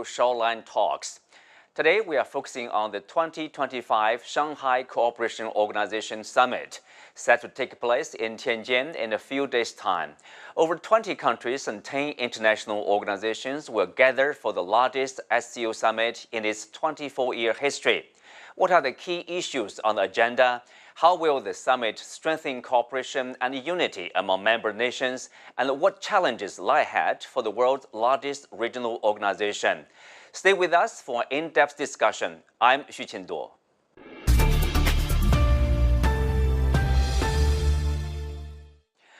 Shoreline Talks. Today we are focusing on the 2025 Shanghai Cooperation Organization Summit, set to take place in Tianjin in a few days' time. Over 20 countries and 10 international organizations will gather for the largest SCO summit in its 24-year history. What are the key issues on the agenda? How will the summit strengthen cooperation and unity among member nations? And what challenges lie ahead for the world's largest regional organization? Stay with us for an in-depth discussion. I'm Xu Qinduo.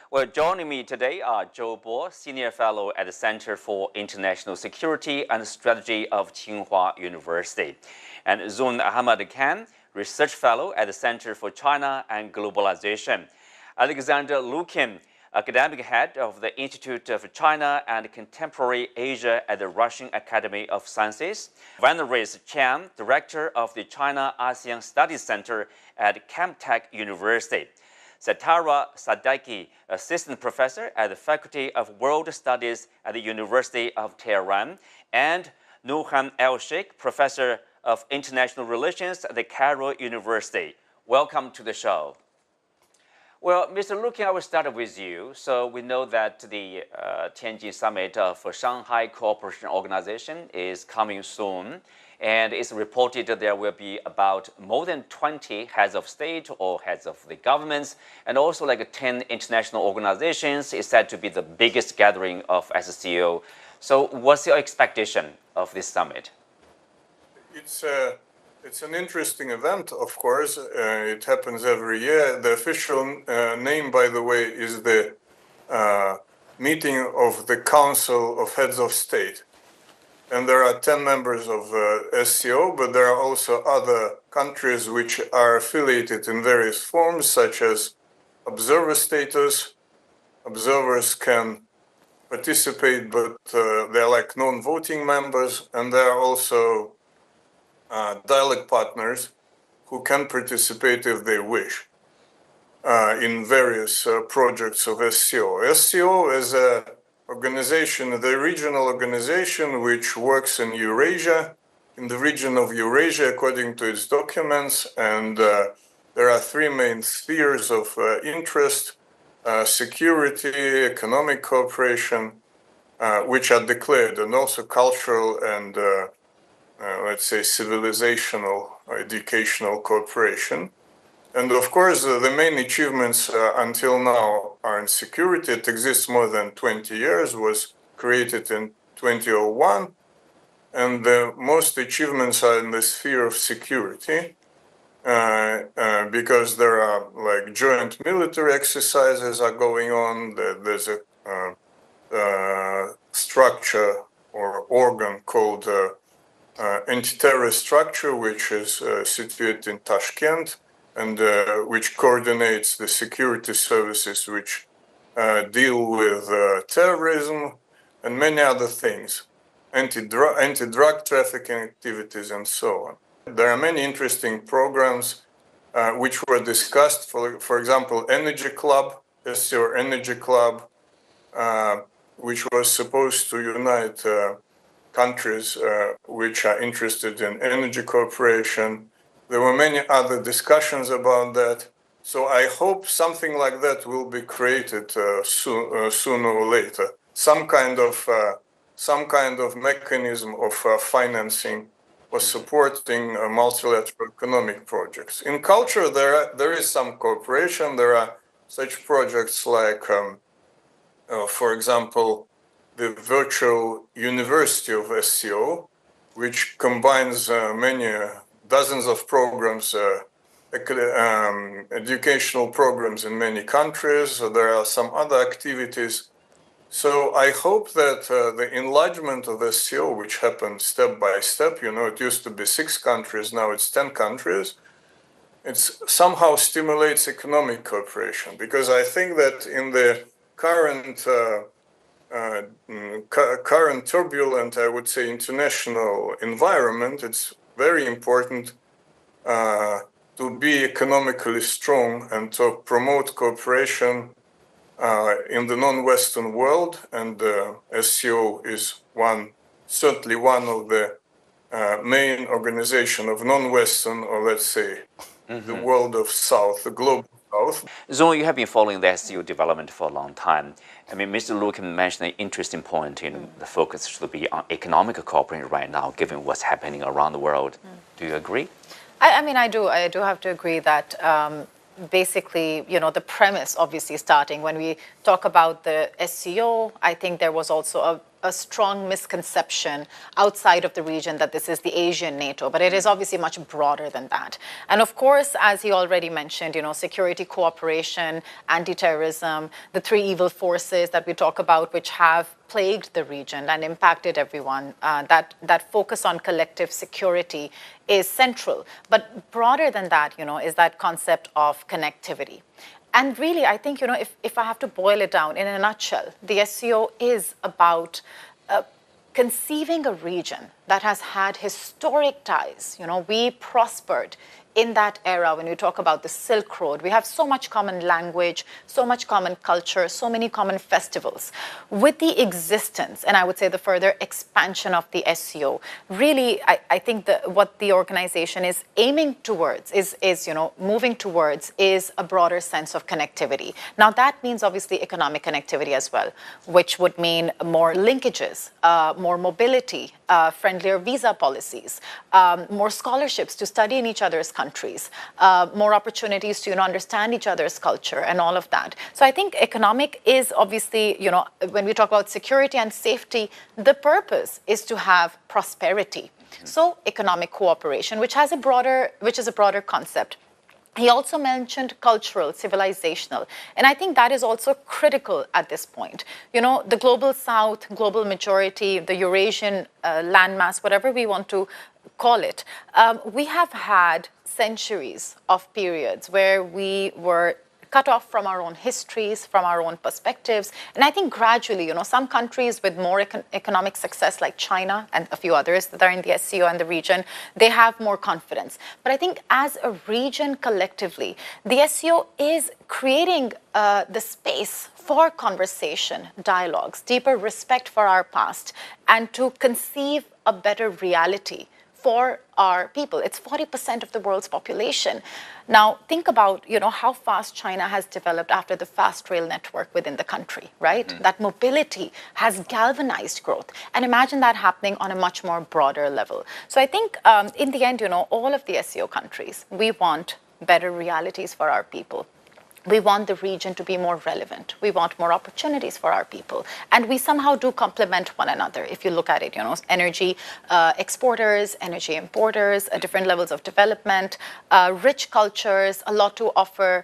Well, joining me today are Zhou Bo, Senior Fellow at the Center for International Security and Strategy of Tsinghua University, and Zun Ahmad Khan, Research Fellow at the Center for China and Globalization. Alexander Lukin, Academic Head of the Institute of China and Contemporary Asia at the Russian Academy of Sciences. Vanneris Chen, Director of the China-ASEAN Studies Center at Camtech University. Satara Sadiki, Assistant Professor at the Faculty of World Studies at the University of Tehran. And Nurhan El-Sheikh, Professor of International Relations at the Cairo University. Welcome to the show. Well, Mr. Lukin, I will start with you. So we know that the Tianjin Summit of Shanghai Cooperation Organization is coming soon, and it's reported that there will be about more than 20 heads of state or heads of the governments, and also like 10 international organizations. It's said to be the biggest gathering of SCO. So what's your expectation of this summit? It's an interesting event, of course. It happens every year. The official name, by the way, is the meeting of the Council of Heads of State. And there are 10 members of SCO, but there are also other countries which are affiliated in various forms, such as observer status. Observers can participate, but they're like non-voting members, and there are also dialogue partners who can participate if they wish in various projects of SCO. SCO is an organization, the regional organization which works in Eurasia, in the region of Eurasia according to its documents, and there are three main spheres of interest: security, economic cooperation, which are declared, and also cultural and let's say civilizational or educational cooperation. And of course, the main achievements until now are in security. It exists more than 20 years, was created in 2001. And the most achievements are in the sphere of security because there are like joint military exercises are going on. There's a structure or organ called anti-terrorist structure, which is situated in Tashkent, and which coordinates the security services which deal with terrorism and many other things, anti-drug trafficking activities, and so on. There are many interesting programs which were discussed. For example, Energy Club, SCO Energy Club, which was supposed to unite countries which are interested in energy cooperation. There were many other discussions about that. So I hope something like that will be created sooner or later. Some kind of mechanism of financing or supporting multilateral economic projects. In culture, there is some cooperation. There are such projects like, for example, the virtual university of SCO, which combines many dozens of programs, educational programs in many countries. There are some other activities. So I hope that the enlargement of SCO, which happened step by step, it used to be 6 countries, now it's 10 countries, it somehow stimulates economic cooperation. Because I think that in the current turbulent, I would say, international environment, it's very important to be economically strong and to promote cooperation in the non-Western world. And SCO is one certainly one of the main organization of non-Western, or let's say, the world of South, the global South. Zong, you have been following the SCO development for a long time. I mean, Mr. Lu can mention an interesting point in the focus should be on economic cooperation right now, given what's happening around the world. Do you agree? I mean, I do have to agree that basically, the premise obviously starting when we talk about the SCO, I think there was also a strong misconception outside of the region that this is the Asian NATO, but it is obviously much broader than that. And of course, as he already mentioned, security cooperation, anti-terrorism, the three evil forces that we talk about, which have plagued the region and impacted everyone, that focus on collective security is central. But broader than that, is that concept of connectivity. And really, I think, if I have to boil it down in a nutshell, the SCO is about conceiving a region that has had historic ties. We prospered in that era when we talk about the Silk Road. We have so much common language, so much common culture, so many common festivals. With the existence, and I would say the further expansion of the SCO, really, I think what the organization is aiming towards is moving towards is a broader sense of connectivity. Now that means obviously economic connectivity as well, which would mean more linkages, more mobility, friendlier visa policies, more scholarships to study in each other's countries, more opportunities to understand each other's culture and all of that. So I think economic is obviously, when we talk about security and safety, the purpose is to have prosperity. So economic cooperation, which is a broader concept. He also mentioned cultural, civilizational, and I think that is also critical at this point. The global South, global majority, the Eurasian landmass, whatever we want to call it, we have had centuries of periods where we were cut off from our own histories, from our own perspectives. And I think gradually, some countries with more economic success like China and a few others that are in the SCO and the region, they have more confidence. But I think as a region collectively, the SCO is creating the space for conversation, dialogues, deeper respect for our past, and to conceive a better reality for our people. It's 40% of the world's population. Now, think about, how fast China has developed after the fast rail network within the country, right? That mobility has galvanized growth. And imagine that happening on a much more broader level. So I think in the end, all of the SCO countries, we want better realities for our people. We want the region to be more relevant. We want more opportunities for our people. And we somehow do complement one another. If you look at it, energy exporters, energy importers, different levels of development, rich cultures, a lot to offer,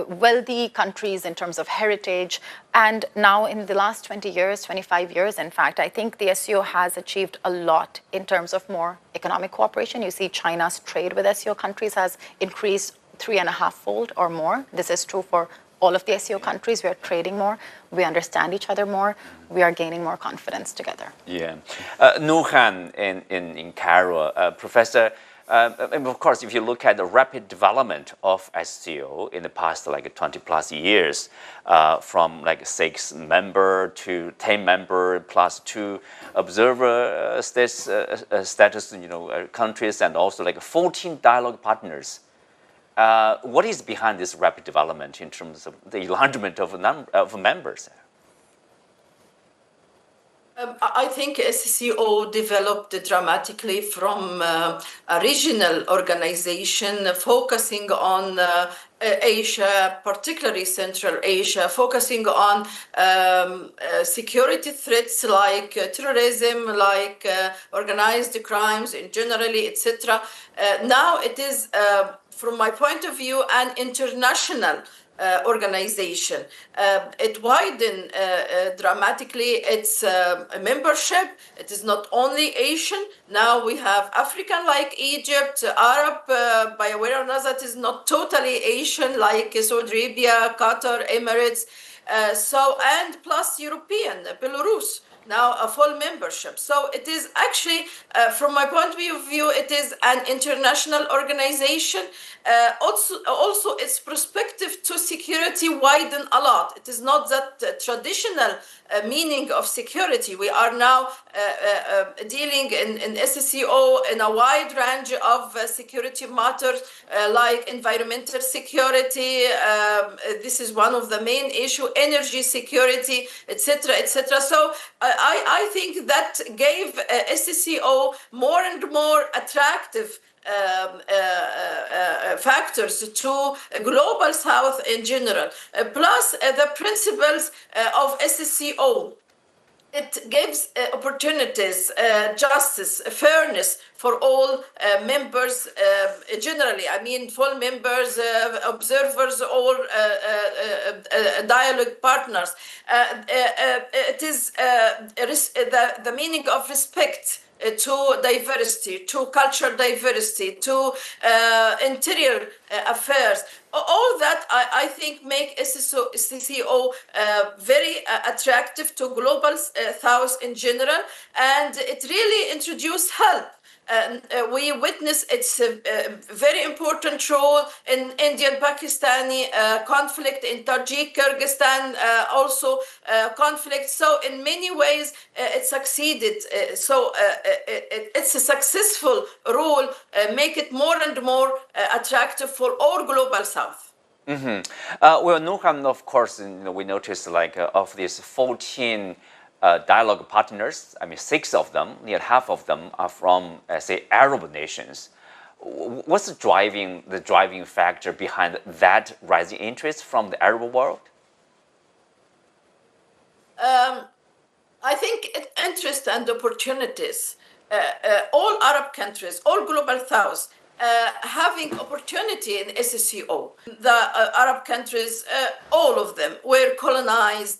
wealthy countries in terms of heritage. And now in the last 20 years, 25 years, in fact, I think the SCO has achieved a lot in terms of more economic cooperation. You see China's trade with SCO countries has increased 3.5-fold or more. This is true for all of the SCO countries. We are trading more. We understand each other more. We are gaining more confidence together. Yeah. Nurhan in Cairo, Professor, and of course, if you look at the rapid development of SCO in the past 20 plus years, from 6-member to 10-member plus 2 observer status, countries, and also 14 dialogue partners. What is behind this rapid development in terms of the enlargement of members? I think SCO developed dramatically from a regional organization focusing on Asia, particularly Central Asia, focusing on security threats like terrorism, like organized crimes in generally, etc. Now it is, from my point of view, an international organization. It widened dramatically its membership. It is not only Asian. Now we have African like Egypt, Arab, by awareness that is not totally Asian like Saudi Arabia, Qatar, Emirates. And plus European, Belarus. now a full membership. So it is actually, from my point of view, it is an international organization. Also, its perspective to security widen a lot. It is not that traditional meaning of security. We are now dealing in SCO in a wide range of security matters like environmental security. This is one of the main issue, energy security, etc., etc. So I think that gave SCO more and more attractive factors to global south in general, plus the principles of SCO. It gives opportunities, justice, fairness for all members generally. I mean, full members, observers, all dialogue partners. It is the meaning of respect to diversity, to cultural diversity, to interior affairs. All that I think make SCO very attractive to global south in general, and it really introduced help. We witness its very important role in Indian-Pakistani conflict, in Tajik Kyrgyzstan also conflict. So in many ways it succeeded. It's a successful role, make it more and more attractive for all global south. Well, Nurhan, of course, we noticed like of these 14 dialogue partners, I mean, 6 of them, near half of them are from, say, Arab nations. What's the driving factor behind that rising interest from the Arab world? I think interest and opportunities. All Arab countries, all global south, having opportunity in SCO. The Arab countries, all of them were colonized.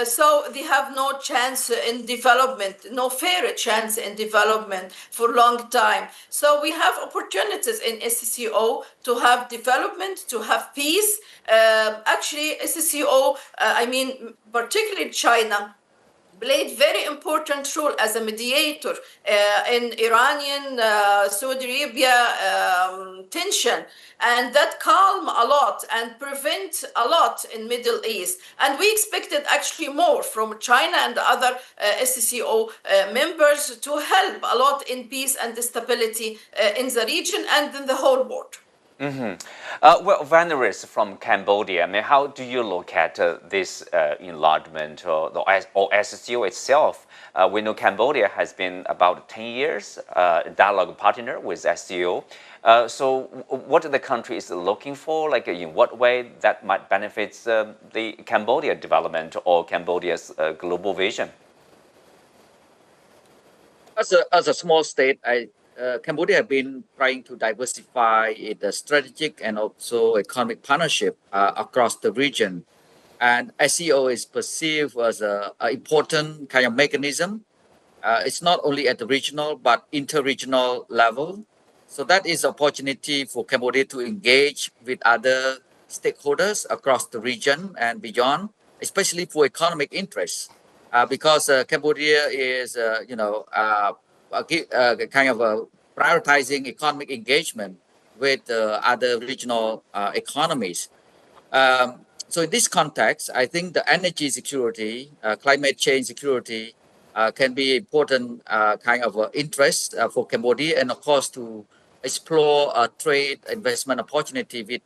So they have no chance in development, no fair chance in development for a long time. So we have opportunities in SCO to have development, to have peace. Actually, SCO, I mean, particularly China, played very important role as a mediator in Iranian, Saudi Arabia tension, and that calm a lot and prevent a lot in Middle East. And we expected actually more from China and other SCO members to help a lot in peace and stability in the region and in the whole world. Well, Vanneris from Cambodia, I mean, how do you look at this enlargement or SCO itself? We know Cambodia has been about 10 years dialogue partner with SCO. So what the country is looking for, like in what way that might benefit the Cambodia development or Cambodia's global vision? As a small state, Cambodia has been trying to diversify its strategic and also economic partnership across the region. And SCO is perceived as an important kind of mechanism. It's not only at the regional, but inter-regional level. So that is an opportunity for Cambodia to engage with other stakeholders across the region and beyond, especially for economic interests. Because Cambodia is, kind of prioritizing economic engagement with other regional economies. So in this context, I think the energy security, climate change security can be important kind of interest for Cambodia, and of course to explore trade investment opportunity with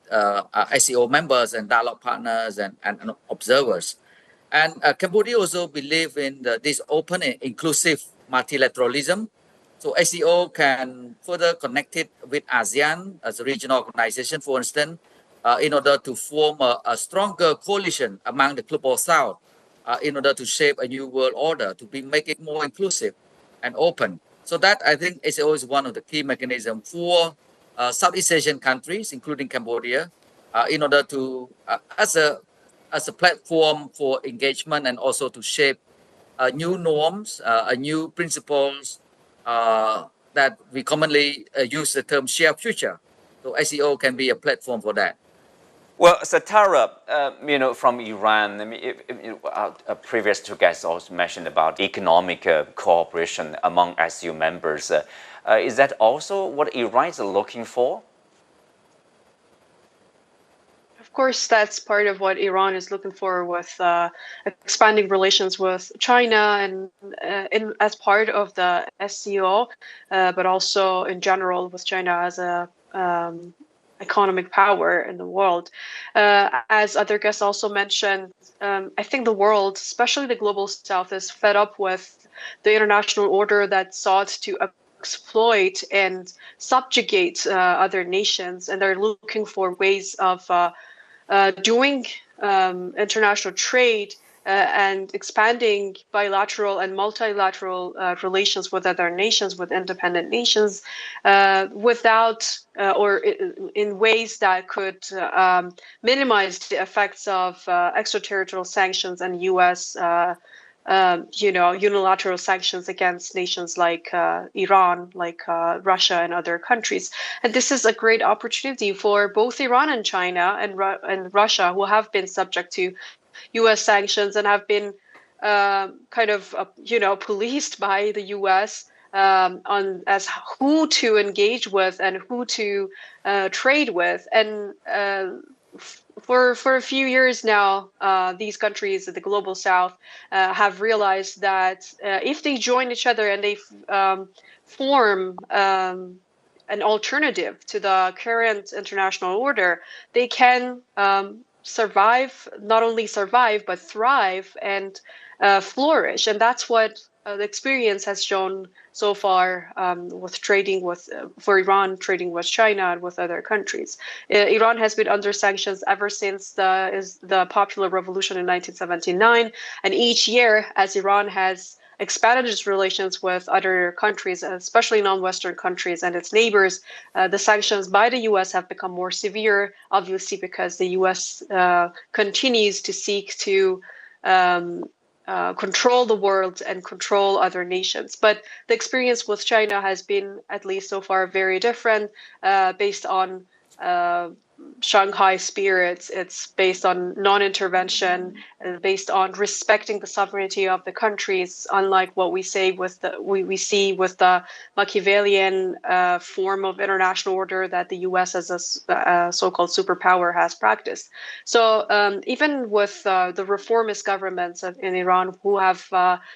SCO members and dialogue partners and observers. And Cambodia also believe in this open and inclusive multilateralism. So SCO can further connect it with ASEAN as a regional organization, for instance, in order to form a stronger coalition among the global south, in order to shape a new world order, to make it more inclusive and open. So that, I think, SCO is one of the key mechanisms for Southeast Asian countries, including Cambodia, in order to, as a platform for engagement and also to shape new norms, new principles that we commonly use the term shared future. So SCO can be a platform for that. Well, Satara, from Iran, I mean, previous two guests also mentioned about economic cooperation among SCO members. Is that also what Iran is looking for? Of course, that's part of what Iran is looking for with expanding relations with China and as part of the SCO, but also in general with China as a economic power in the world. As other guests also mentioned, I think the world, especially the global south, is fed up with the international order that sought to exploit and subjugate other nations, and they're looking for ways of doing international trade and expanding bilateral and multilateral relations with other nations, with independent nations, without or in ways that could minimize the effects of extraterritorial sanctions and U.S. Unilateral sanctions against nations like Iran, like Russia and other countries. And this is a great opportunity for both Iran and China and Russia, who have been subject to U.S. sanctions and have been policed by the U.S. On as who to engage with and who to trade with. And for a few years now, these countries in the global south have realized that if they join each other and they form an alternative to the current international order, they can survive, not only survive, but thrive and flourish. And that's what the experience has shown so far with trading for Iran, trading with China and with other countries. Iran has been under sanctions ever since the Popular Revolution in 1979. And each year, as Iran has expanded its relations with other countries, especially non-Western countries and its neighbors, the sanctions by the U.S. have become more severe, obviously because the U.S. Continues to seek to control the world and control other nations. But the experience with China has been, at least so far, very different, based on Shanghai spirit. It's based on non-intervention, based on respecting the sovereignty of the countries, unlike what we see with the Machiavellian form of international order that the U.S. as a so-called superpower has practiced. So even with the reformist governments in Iran, who have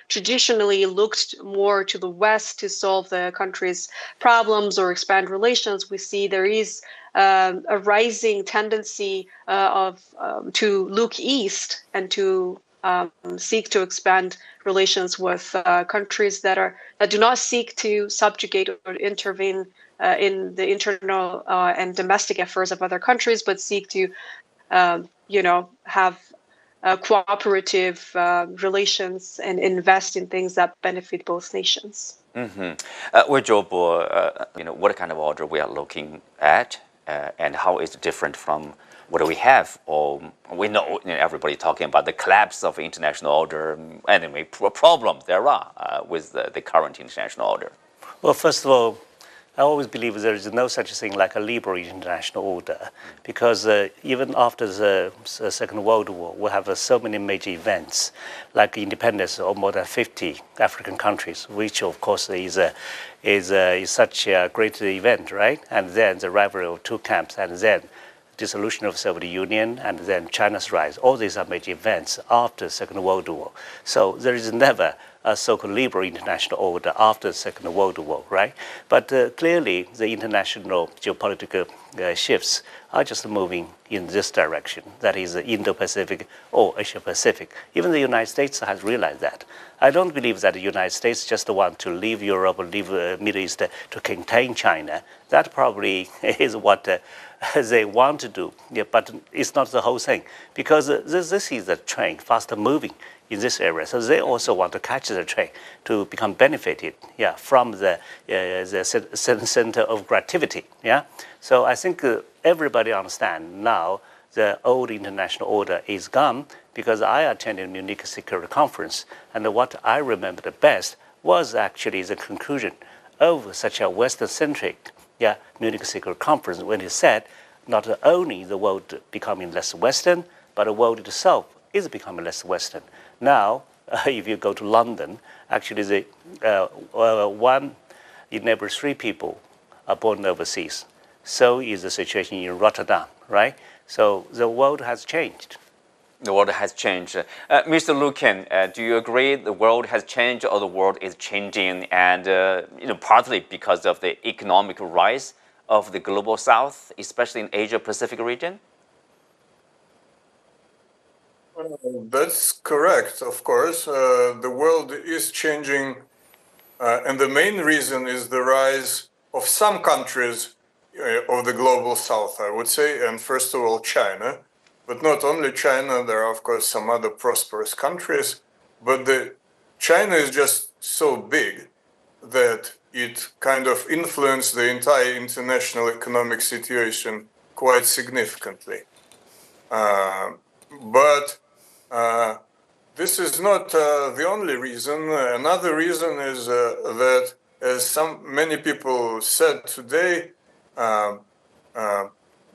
traditionally looked more to the West to solve the country's problems or expand relations, we see there is a rising tendency to look east and to seek to expand relations with countries that do not seek to subjugate or intervene in the internal and domestic affairs of other countries, but seek to have cooperative relations and invest in things that benefit both nations. Well, what kind of order we are looking at? And how is it different from what we have? Or we know, everybody talking about the collapse of international order. Anyway, problems there are with the current international order. Well, first of all, I always believe there is no such thing like a liberal international order, because even after the Second World War, we have so many major events, like independence of more than 50 African countries, which of course is such a great event, right? And then the rivalry of two camps, and then dissolution of the Soviet Union, and then China's rise. All these are major events after the Second World War. So there is never a so-called liberal international order after the Second World War, right? But clearly, the international geopolitical shifts are just moving in this direction. That is Indo-Pacific or Asia-Pacific. Even the United States has realized that. I don't believe that the United States just want to leave Europe or leave the Middle East to contain China. That probably is what they want to do, but it's not the whole thing, because this is the train faster moving in this area. So they also want to catch the train to become benefited, from the center of gravity, So I think everybody understands now the old international order is gone, because I attended Munich Security Conference, and what I remember the best was actually the conclusion of such a Western-centric Munich Security Conference, when it said not only the world becoming less Western, but the world itself is becoming less Western. Now, if you go to London, actually, one in every 3 people are born overseas. So is the situation in Rotterdam, right? So the world has changed. The world has changed. Mr. Lukin, do you agree the world has changed or the world is changing, and partly because of the economic rise of the global south, especially in Asia-Pacific region? That's correct, of course. The world is changing, and the main reason is the rise of some countries of the global south, I would say, and first of all, China. But not only China, there are, of course, some other prosperous countries. But China is just so big that it kind of influenced the entire international economic situation quite significantly. But this is not the only reason. Another reason is that, as many people said today,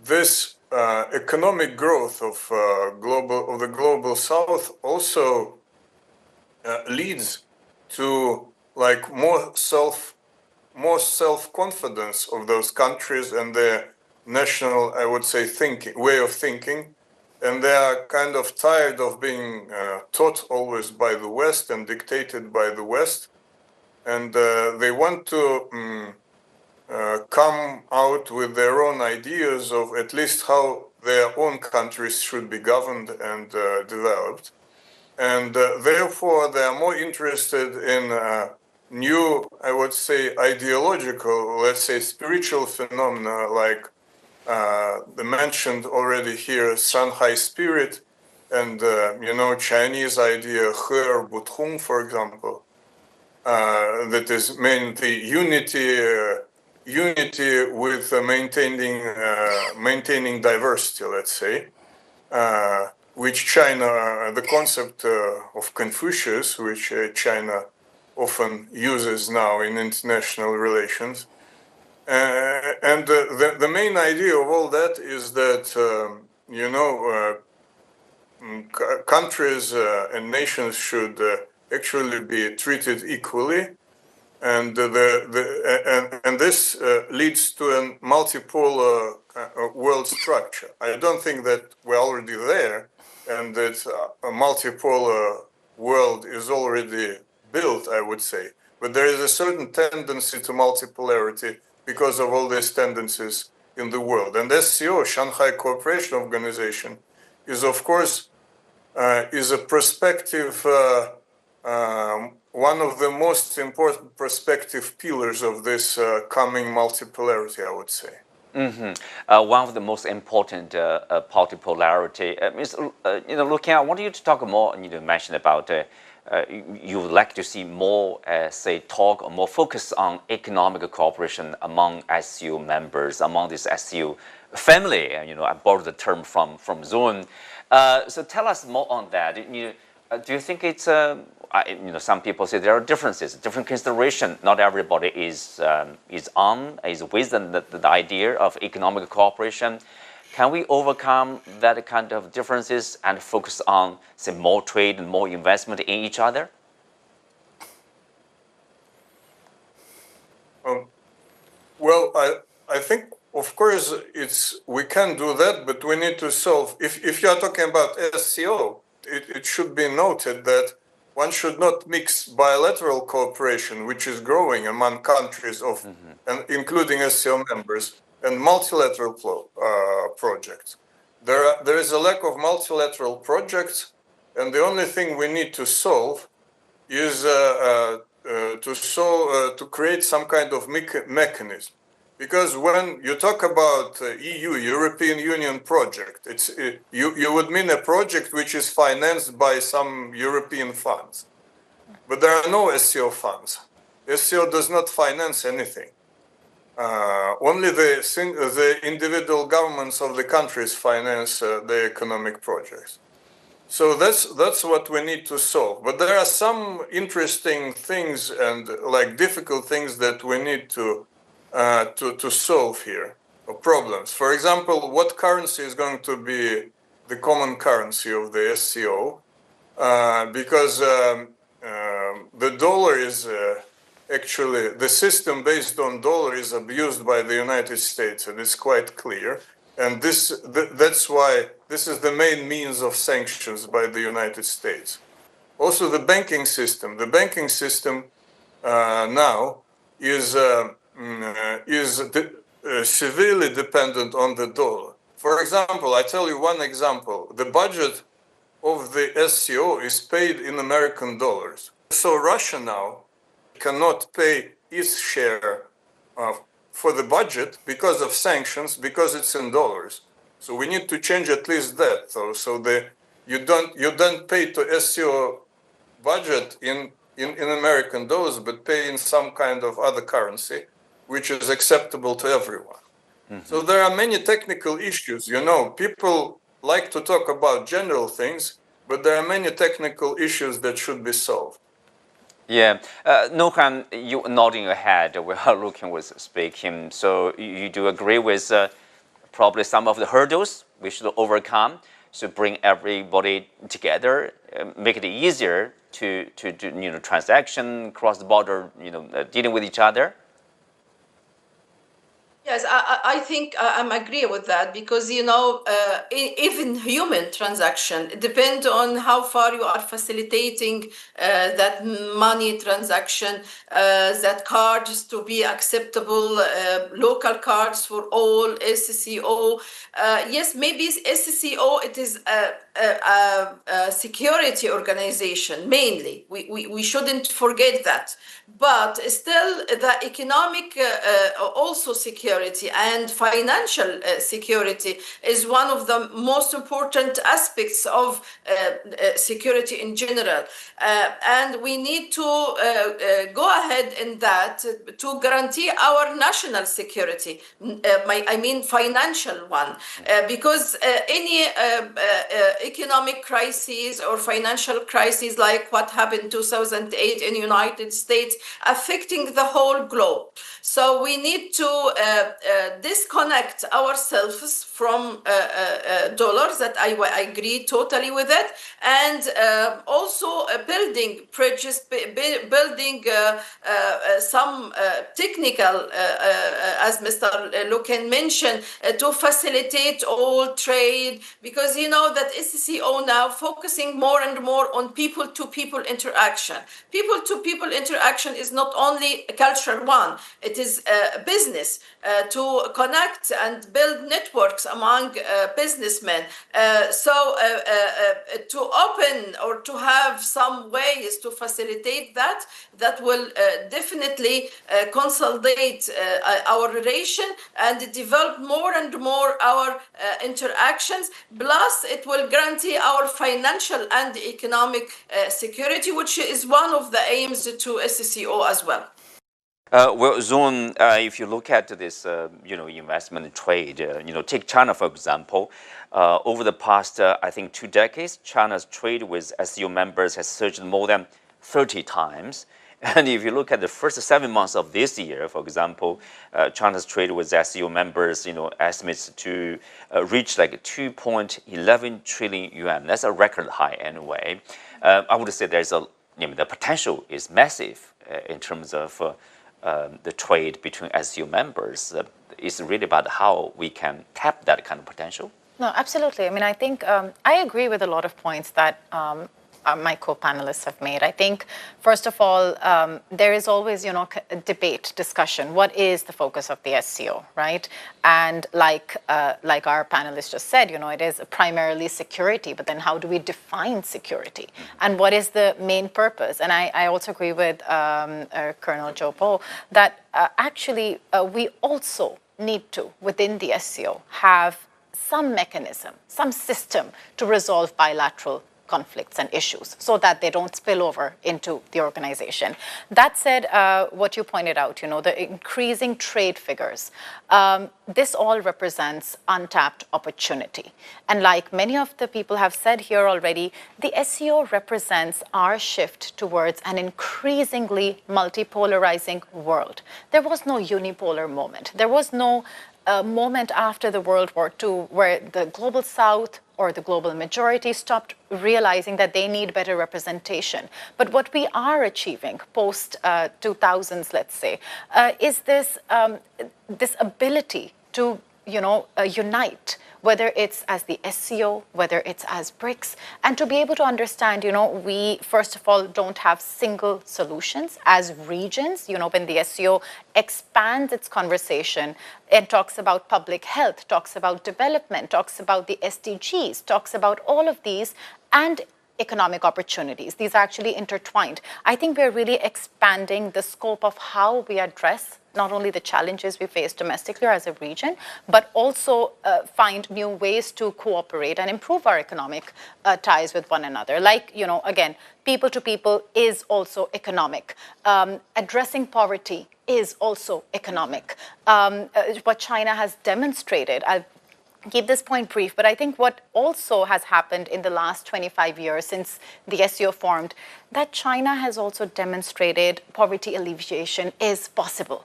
this economic growth of the global south also leads to like more self-confidence of those countries and their national, I would say, way of thinking. And they are kind of tired of being taught always by the West and dictated by the West. And they want to come out with their own ideas of at least how their own countries should be governed and developed. And therefore, they are more interested in new, I would say, ideological, let's say, spiritual phenomena like the mentioned already here Shanghai spirit and Chinese idea He Buthong, for example, that is mainly unity with maintaining diversity, let's say, which China, the concept of Confucius, which China often uses now in international relations. And the main idea of all that is that, countries and nations should actually be treated equally. And this leads to a multipolar world structure. I don't think that we're already there, and that a multipolar world is already built, I would say. But there is a certain tendency to multipolarity because of all these tendencies in the world. And SCO, Shanghai Cooperation Organization, is of course is a perspective. One of the most important perspective pillars of this coming multipolarity, I would say. Mm-hmm. One of the most important multipolarity. Looking, I want you to talk more. Mention about you would like to see more, say, talk or more focus on economic cooperation among SCO members, among this SCO family. I borrowed the term from Zone. So tell us more on that. Do you think it's some people say there are differences, different consideration. Not everybody is with the idea of economic cooperation. Can we overcome that kind of differences and focus on, say, more trade and more investment in each other? Well, I think, of course, we can do that, but we need to solve. If you are talking about SCO, it should be noted that one should not mix bilateral cooperation, which is growing among countries and including SCO members, and multilateral projects. There is a lack of multilateral projects, and the only thing we need to solve is to create some kind of mechanism. Because when you talk about EU, European Union project, you would mean a project which is financed by some European funds. But there are no SCO funds. SCO does not finance anything. Only the individual governments of the countries finance the economic projects. So that's what we need to solve. But there are some interesting things and like difficult things that we need to solve here. problems. For example, what currency is going to be the common currency of the SCO? Because the dollar is actually, the system based on dollar is abused by the United States, and it's quite clear. And that's why this is the main means of sanctions by the United States. Also, the banking system. The banking system now is severely dependent on the dollar. For example, I tell you one example. The budget of the SCO is paid in American dollars. So Russia now cannot pay its share for the budget because of sanctions, because it's in dollars. So we need to change at least that. So you don't pay to SCO budget in American dollars, but pay in some kind of other currency, which is acceptable to everyone. Mm-hmm. So there are many technical issues. You know, people like to talk about general things, but there are many technical issues that should be solved. Yeah, Nohan, you nodding your head while Lukin was speaking. So you do agree with probably some of the hurdles we should overcome to bring everybody together, make it easier to transaction, cross the border, dealing with each other. Yes, I think I agree with that because, even human transaction depend on how far you are facilitating that money transaction, that cards to be acceptable, local cards for all, SCO. Yes, maybe SCO, it is a security organization, mainly. We shouldn't forget that. But still, the economic also security and financial security is one of the most important aspects of security in general. And we need to go ahead in that to guarantee our national security, I mean financial one, because any economic crisis or financial crisis like what happened in 2008 in the United States affecting the whole globe. So we need to disconnect ourselves from dollars, that I agree totally with it, and also building bridges, building some technical, as Mr. Lukin mentioned, to facilitate all trade, because you know that SCO now focusing more and more on people-to-people interaction. People-to-people interaction is not only a cultural one, it is business, to connect and build networks among businessmen. So to open or to have some ways to facilitate that will definitely consolidate our relation and develop more and more our interactions. Plus, it will guarantee our financial and economic security, which is one of the aims to SCO as well. Well, Zon, if you look at this, investment trade, take China for example. Over the past, I think 2 decades, China's trade with SCO members has surged more than 30 times. And if you look at the first 7 months of this year, for example, China's trade with SCO members, estimates to reach like 2.11 trillion yuan. That's a record high anyway. I would say there's the potential is massive in terms of the trade between SCO members. It's really about how we can tap that kind of potential. No, absolutely. I mean, I think I agree with a lot of points that my co-panelists have made. I think, first of all, there is always, a debate, discussion. What is the focus of the SCO, right? And like our panelists just said, it is primarily security, but then how do we define security? And what is the main purpose? And I also agree with Colonel Joe Bo that actually we also need to, within the SCO, have some mechanism, some system to resolve bilateral conflicts and issues so that they don't spill over into the organization. That said, what you pointed out, the increasing trade figures, this all represents untapped opportunity. And like many of the people have said here already, the SCO represents our shift towards an increasingly multipolarizing world. There was no unipolar moment. There was no a moment after the World War II where the global South or the global majority stopped realizing that they need better representation. But what we are achieving post 2000s, let's say, is this ability to unite, whether it's as the SCO, whether it's as BRICS, and to be able to understand, we first of all don't have single solutions as regions. When the SCO expands its conversation and talks about public health, talks about development, talks about the SDGs, talks about all of these, and economic opportunities. These are actually intertwined. I think we're really expanding the scope of how we address not only the challenges we face domestically or as a region, but also find new ways to cooperate and improve our economic ties with one another. Like, again, people to people is also economic. Addressing poverty is also economic. What China has demonstrated, I'll keep this point brief, but I think what also has happened in the last 25 years since the SCO formed, that China has also demonstrated poverty alleviation is possible.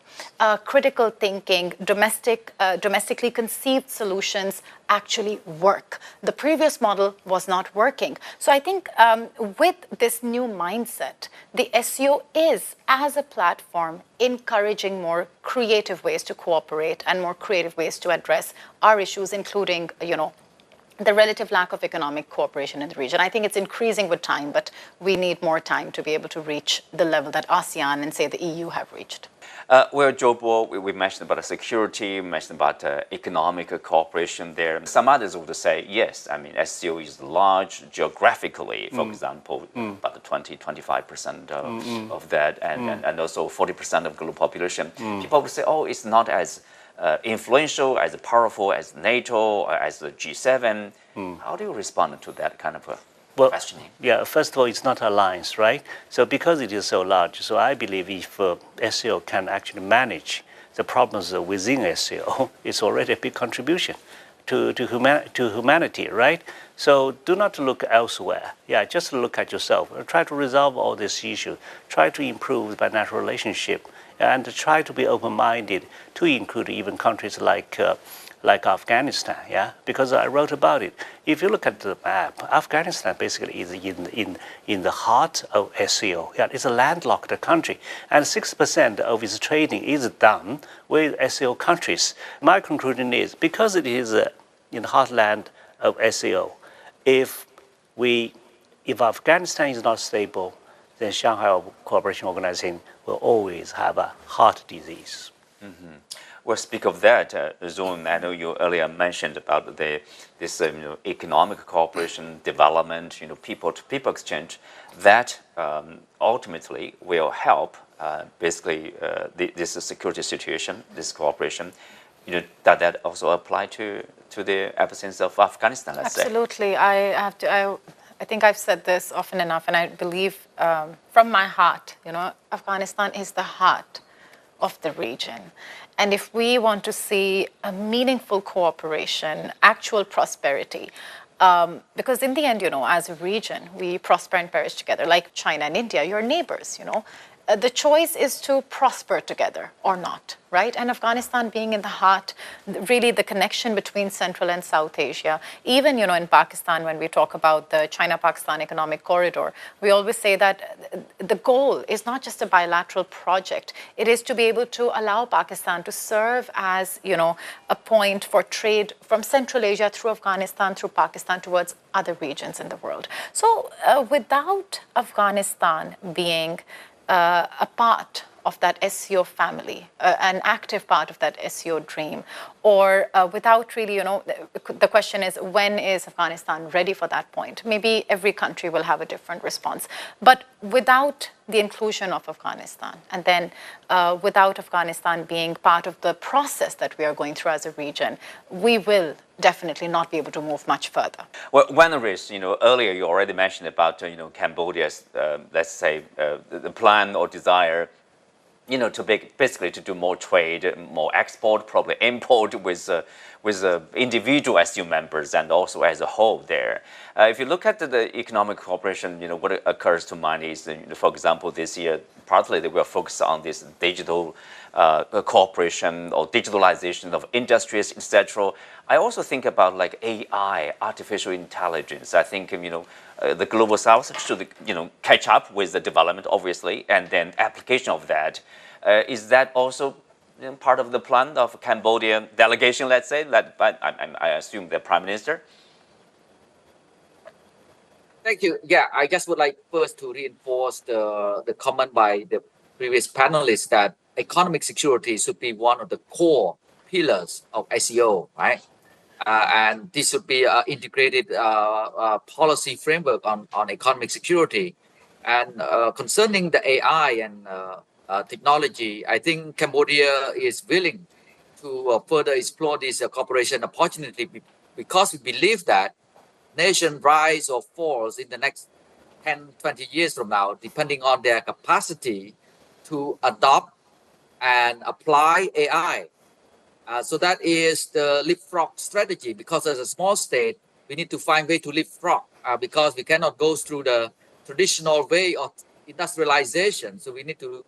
Critical thinking, domestically conceived solutions actually work. The previous model was not working. So I think with this new mindset, the SCO is, as a platform, encouraging more creative ways to cooperate and more creative ways to address our issues, including, the relative lack of economic cooperation in the region. I think it's increasing with time, but we need more time to be able to reach the level that ASEAN and, say, the EU have reached. Well, Joe Bo, we mentioned about security, we mentioned about economic cooperation there. Some others would say, yes, I mean, SCO is large geographically, for example, about 20-25% of that, and also 40% of global population. People would say, oh, it's not as influential, as powerful as NATO, as the G7. How do you respond to that kind of questioning? Yeah, first of all, it's not alliance, right? So because it is so large, so I believe if SCO can actually manage the problems within SCO, it's already a big contribution to humanity, right? So do not look elsewhere. Yeah, just look at yourself. Try to resolve all these issues. Try to improve the bilateral relationship, and try to be open-minded to include even countries like Afghanistan, yeah, because I wrote about it. If you look at the map, Afghanistan basically is in the heart of SCO. Yeah, it's a landlocked country, and 6% of its trading is done with SCO countries. My conclusion is because it is in the heartland of SCO, if Afghanistan is not stable, then Shanghai Cooperation Organization will always have a heart disease. Well, speak of that, Zone, I know you earlier mentioned about this economic cooperation, development, people-to-people exchange. That ultimately will help basically this security situation, this cooperation. That also apply to the absence of Afghanistan, let's say? Absolutely. I think I've said this often enough, and I believe from my heart, Afghanistan is the heart of the region. And if we want to see a meaningful cooperation, actual prosperity, because in the end, as a region, we prosper and perish together, like China and India, your neighbors, the choice is to prosper together or not, right? And Afghanistan being in the heart, really the connection between Central and South Asia, even, in Pakistan, when we talk about the China-Pakistan Economic Corridor, we always say that the goal is not just a bilateral project. It is to be able to allow Pakistan to serve as, a point for trade from Central Asia through Afghanistan, through Pakistan, towards other regions in the world. So without Afghanistan being a part of that SCO family, an active part of that SCO dream, or without really, the question is, when is Afghanistan ready for that point? Maybe every country will have a different response. But without the inclusion of Afghanistan, and then without Afghanistan being part of the process that we are going through as a region, we will definitely not be able to move much further. Well, one is, earlier you already mentioned about, Cambodia's, let's say, the plan or desire, basically to do more trade, more export, probably import with individual SU members and also as a whole there. If you look at the economic cooperation, what occurs to mind is, for example, this year, partly they will focus on this digital cooperation or digitalization of industries, etc. I also think about like AI, artificial intelligence. I think the global south should catch up with the development, obviously, and then application of that. Is that also part of the plan of Cambodian delegation, let's say, led by I assume the Prime Minister? Thank you. Yeah, I just would like first to reinforce the comment by the previous panelists that economic security should be one of the core pillars of SCO, right? And this should be an integrated policy framework on economic security. And concerning the AI and technology, I think Cambodia is willing to further explore this cooperation opportunity because we believe that nation rise or falls in the next 10, 20 years from now, depending on their capacity to adopt and apply AI. So that is the leapfrog strategy, because as a small state, we need to find way to leapfrog because we cannot go through the traditional way of industrialization. So we need to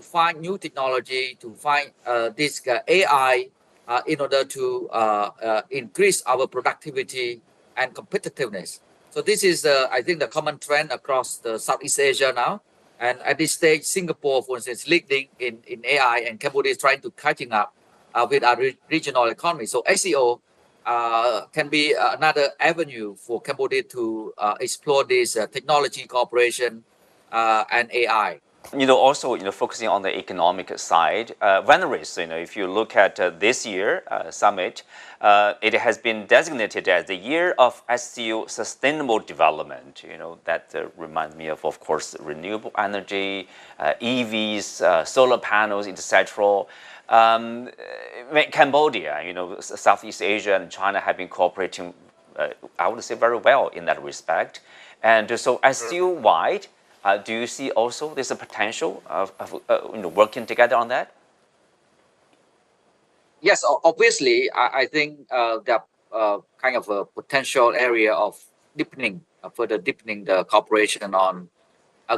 find new technology, to find this AI in order to increase our productivity and competitiveness. So this is, I think, the common trend across the Southeast Asia now. And at this stage, Singapore, for instance, leading in AI, and Cambodia is trying to catching up with our regional economy. So SCO can be another avenue for Cambodia to explore this technology cooperation and AI. Also, focusing on the economic side, Veneris, if you look at this year summit, it has been designated as the year of SCO sustainable development. That reminds me of course, renewable energy, EVs, solar panels, etc. Cambodia, Southeast Asia and China have been cooperating, I would say, very well in that respect. And so SCO-wide, do you see also there's a potential of working together on that? Yes, obviously, I think that kind of a potential area of deepening, further deepening the cooperation on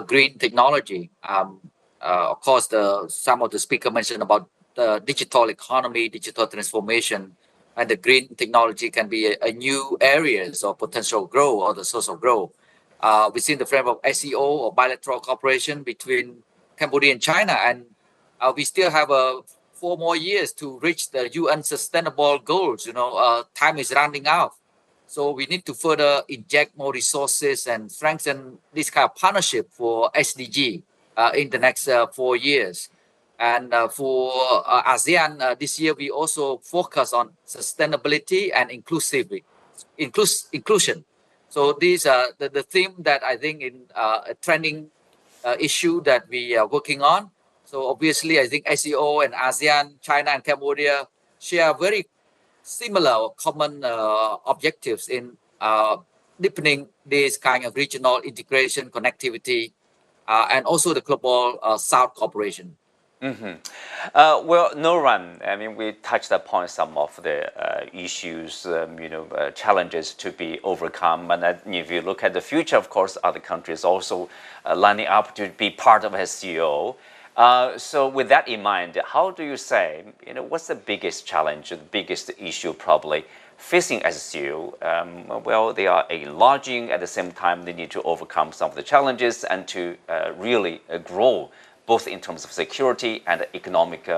green technology. Of course, some of the speakers mentioned about the digital economy, digital transformation, and the green technology can be a new areas of potential growth or the source of growth. Within the framework of SCO or bilateral cooperation between Cambodia and China, and we still have 4 more years to reach the UN sustainable goals. Time is running out, so we need to further inject more resources and strengthen this kind of partnership for SDG in the next 4 years. And for ASEAN, this year we also focus on sustainability and inclusion. So these are the theme that I think in a trending issue that we are working on. So obviously, I think SCO and ASEAN, China and Cambodia share very similar or common objectives in deepening this kind of regional integration, connectivity, and also the global South cooperation. Well, Noran, we touched upon some of the issues, challenges to be overcome. And if you look at the future, of course, other countries also lining up to be part of SCO. So with that in mind, how do you say, what's the biggest challenge, the biggest issue probably facing SCO? Well, they are enlarging. At the same time, they need to overcome some of the challenges and to really grow, both in terms of security and economic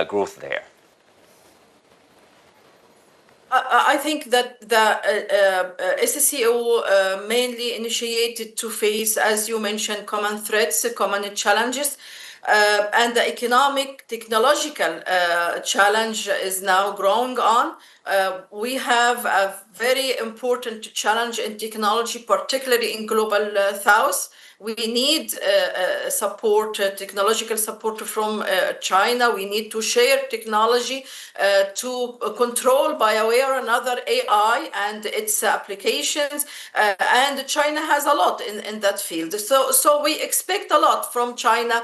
growth there. I think that the SCO mainly initiated to face, as you mentioned, common threats, common challenges. And the economic, technological challenge is now growing on. We have a very important challenge in technology, particularly in global south. We need support, technological support from China. We need to share technology to control by a way or another AI and its applications. And China has a lot in that field. So we expect a lot from China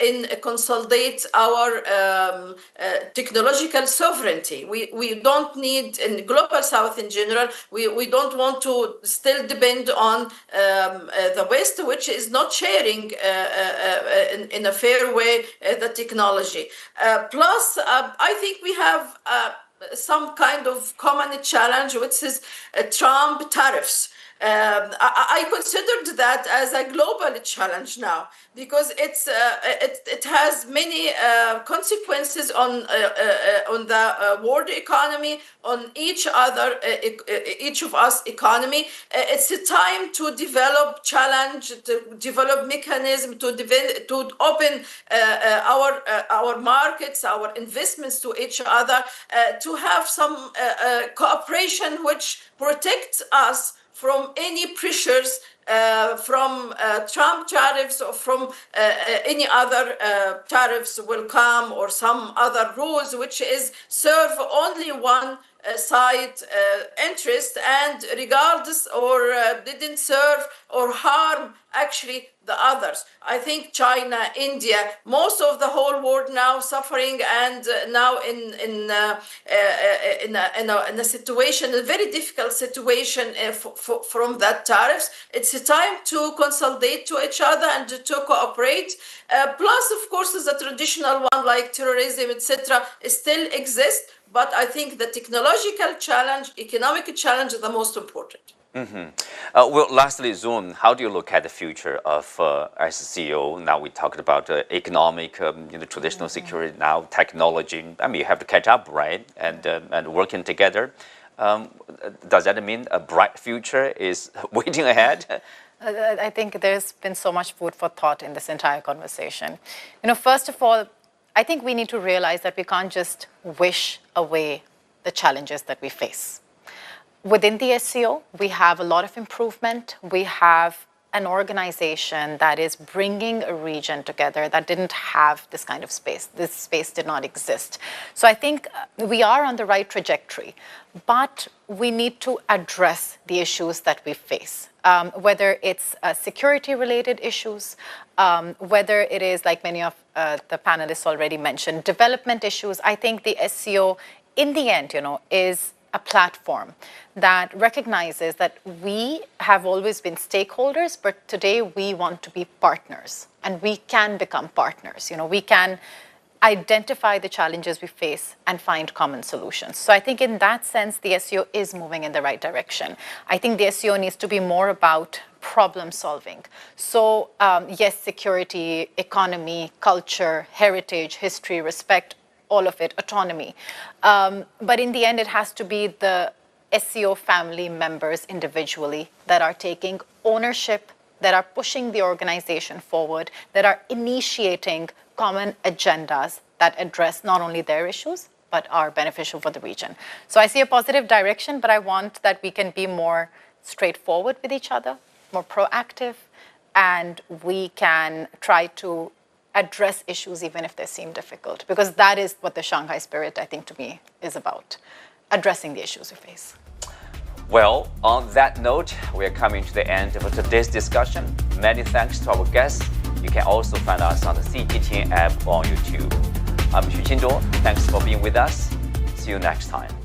in consolidate our technological sovereignty. We don't need, in global south in general, we don't want to still depend on the West, which which is not sharing in a fair way the technology. Plus, I think we have some kind of common challenge, which is Trump tariffs. I considered that as a global challenge now, because it has many consequences on the world economy, on each of us economy. It's a time to develop challenge, to develop mechanism, to open our markets, our investments to each other, to have some cooperation which protects us from any pressures from Trump tariffs or from any other tariffs will come, or some other rules which is serve only one side interest, and regardless or didn't serve or harm actually the others. I think China, India, most of the whole world now suffering, and now in a situation, a very difficult situation from that tariffs. It's a time to consolidate to each other and to cooperate. Plus, of course, the traditional one like terrorism, etc., still exists. But I think the technological challenge, economic challenge is the most important. Well, lastly, Zoom, how do you look at the future of SCO? Now we talked about economic, traditional security, now technology. I mean, you have to catch up, right? And working together. Does that mean a bright future is waiting ahead? I think there's been so much food for thought in this entire conversation. First of all, I think we need to realize that we can't just wish away the challenges that we face. Within the SCO, we have a lot of improvement. We have an organization that is bringing a region together that didn't have this kind of space. This space did not exist. So I think we are on the right trajectory, but we need to address the issues that we face, whether it's security-related issues, whether it is, like many of the panelists already mentioned, development issues. I think the SCO, in the end, is a platform that recognizes that we have always been stakeholders, but today we want to be partners, and we can become partners. We can identify the challenges we face and find common solutions. So I think in that sense, the SCO is moving in the right direction. I think the SCO needs to be more about problem solving. So yes, security, economy, culture, heritage, history, respect, all of it, autonomy. But in the end, it has to be the SCO family members individually that are taking ownership, that are pushing the organization forward, that are initiating common agendas that address not only their issues, but are beneficial for the region. So I see a positive direction, but I want that we can be more straightforward with each other, more proactive, and we can try to address issues even if they seem difficult, because that is what the Shanghai spirit, I think, to me, is about, addressing the issues we face. Well, on that note, we are coming to the end of today's discussion. Many thanks to our guests. You can also find us on the CGTN app on YouTube. I'm Xu Qinzhuo. Thanks for being with us. See you next time.